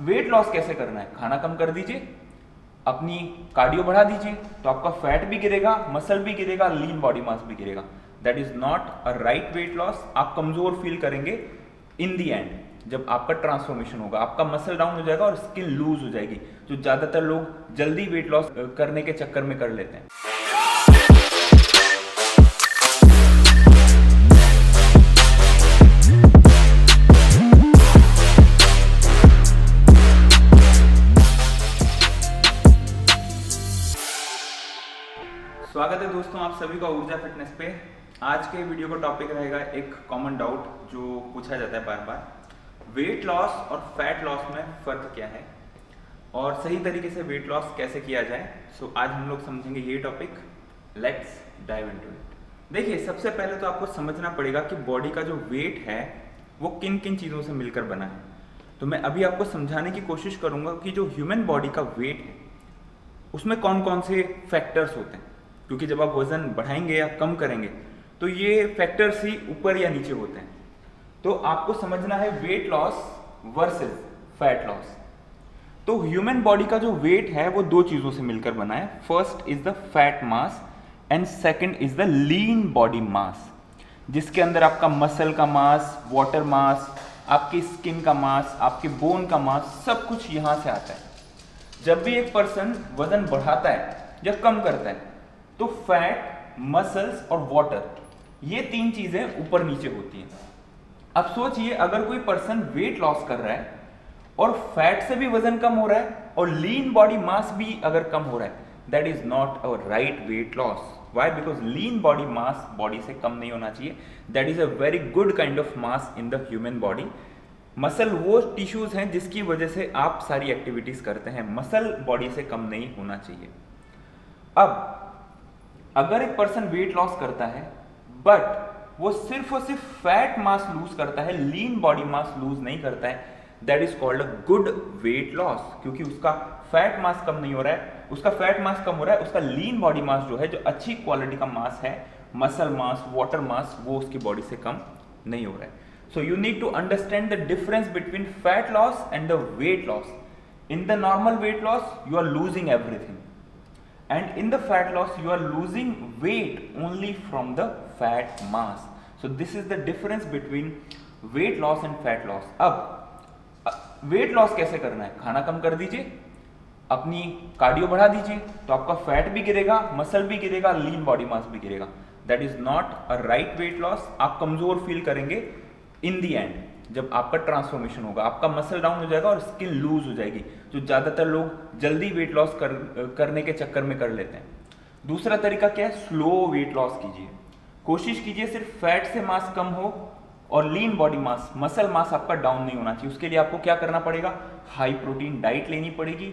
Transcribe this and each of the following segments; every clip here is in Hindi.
वेट लॉस कैसे करना है? खाना कम कर दीजिए, अपनी कार्डियो बढ़ा दीजिए, तो आपका फैट भी गिरेगा, मसल भी गिरेगा, लीन बॉडी मास भी गिरेगा। That is not a right weight loss. आप कमजोर फील करेंगे इन दी एंड, जब आपका ट्रांसफॉर्मेशन होगा, आपका मसल डाउन हो जाएगा और स्किन लूज हो जाएगी, जो ज्यादातर लोग जल्दी वेट लॉस करने के चक्कर में कर लेते हैं। स्वागत है दोस्तों आप सभी का ऊर्जा फिटनेस पे। आज के वीडियो का टॉपिक रहेगा एक कॉमन डाउट जो पूछा जाता है बार बार, वेट लॉस और फैट लॉस में फ़र्क क्या है और सही तरीके से वेट लॉस कैसे किया जाए। सो आज हम लोग समझेंगे ये topic. Let's dive into it. देखिए, सबसे पहले तो आपको समझना पड़ेगा कि बॉडी का जो वेट है वो किन किन चीज़ों से मिलकर बना है। तो मैं अभी आपको समझाने की कोशिश करूँगा कि जो ह्यूमन बॉडी का वेट है उसमें कौन कौन से फैक्टर्स होते हैं, क्योंकि जब आप वजन बढ़ाएंगे या कम करेंगे तो ये फैक्टर्स ही ऊपर या नीचे होते हैं। तो आपको समझना है weight loss versus fat loss. तो ह्यूमन बॉडी का जो वेट है वो दो चीजों से मिलकर बना है। First is the fat mass and second is the lean body mass, जिसके अंदर आपका मसल का मास, वाटर मास, आपकी स्किन का मास, आपके बोन का मास, सब कुछ यहां से आता है। जब भी एक पर्सन वजन बढ़ाता है या कम करता है तो फैट, मसल्स और वाटर, ये तीन चीजें ऊपर नीचे होती हैं। अब सोचिए, अगर कोई पर्सन वेट लॉस कर रहा है और फैट से भी वजन कम हो रहा है और लीन बॉडी मास भी अगर कम हो रहा है, that is not a right weight loss. Why? Because lean body mass body से कम नहीं होना चाहिए। That is a very good kind of mass in the human body. Muscle वो टिश्यूज हैं जिसकी वजह से आप सारी एक्टिविटीज करते हैं। मसल बॉडी से कम नहीं होना चाहिए। अब अगर एक पर्सन वेट लॉस करता है बट वो सिर्फ और सिर्फ फैट मास लूज करता है, लीन बॉडी मास लूज नहीं करता है, that is called a good weight loss. क्योंकि उसका फैट मास कम नहीं हो रहा है, उसका फैट मास कम हो रहा है, उसका लीन बॉडी मास जो है, जो अच्छी क्वालिटी का मास है, मसल मास, वाटर मास, वो उसकी बॉडी से कम नहीं हो रहा है। So you need to understand the difference between fat loss and the weight loss. In the normal weight loss you are losing everything, and in the fat loss you are losing weight only from the fat mass. So this is the difference between weight loss and fat loss. अब वेट लॉस कैसे करना है? खाना कम कर दीजिए, अपनी कार्डियो बढ़ा दीजिए, तो आपका फैट भी गिरेगा, मसल भी गिरेगा, लीन बॉडी मास भी गिरेगा। That is not a right weight loss. आप कमजोर फील करेंगे इन दी एंड, जब आपका ट्रांसफॉर्मेशन होगा, आपका मसल डाउन हो जाएगा और स्किन लूज हो जाएगी, जो ज्यादातर लोग जल्दी वेट लॉस करने के चक्कर में कर लेते हैं। दूसरा तरीका क्या है? स्लो वेट लॉस कीजिए। कोशिश कीजिए सिर्फ फैट से मास कम हो और lean body mass, muscle mass आपका डाउन नहीं होना चाहिए। उसके लिए आपको क्या करना पड़ेगा? हाई प्रोटीन डाइट लेनी पड़ेगी,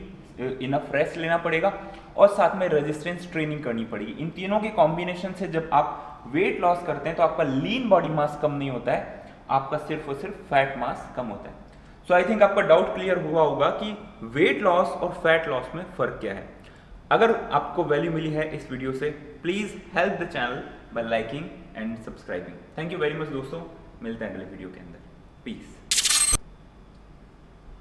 इनफ रेस्ट लेना पड़ेगा और साथ में रेजिस्टेंस ट्रेनिंग करनी पड़ेगी। इन तीनों के कॉम्बिनेशन से जब आप वेट लॉस करते हैं तो आपका लीन बॉडी मास कम नहीं होता है, आपका सिर्फ और सिर्फ फैट मास कम होता है। सो आई थिंक आपका डाउट क्लियर हुआ होगा कि वेट लॉस और फैट लॉस में फर्क क्या है। अगर आपको वैल्यू मिली है इस वीडियो से, please help the channel bye liking and subscribing. Thank you very much दोस्तों, मिलते हैं अगले वीडियो के अंदर। पीस।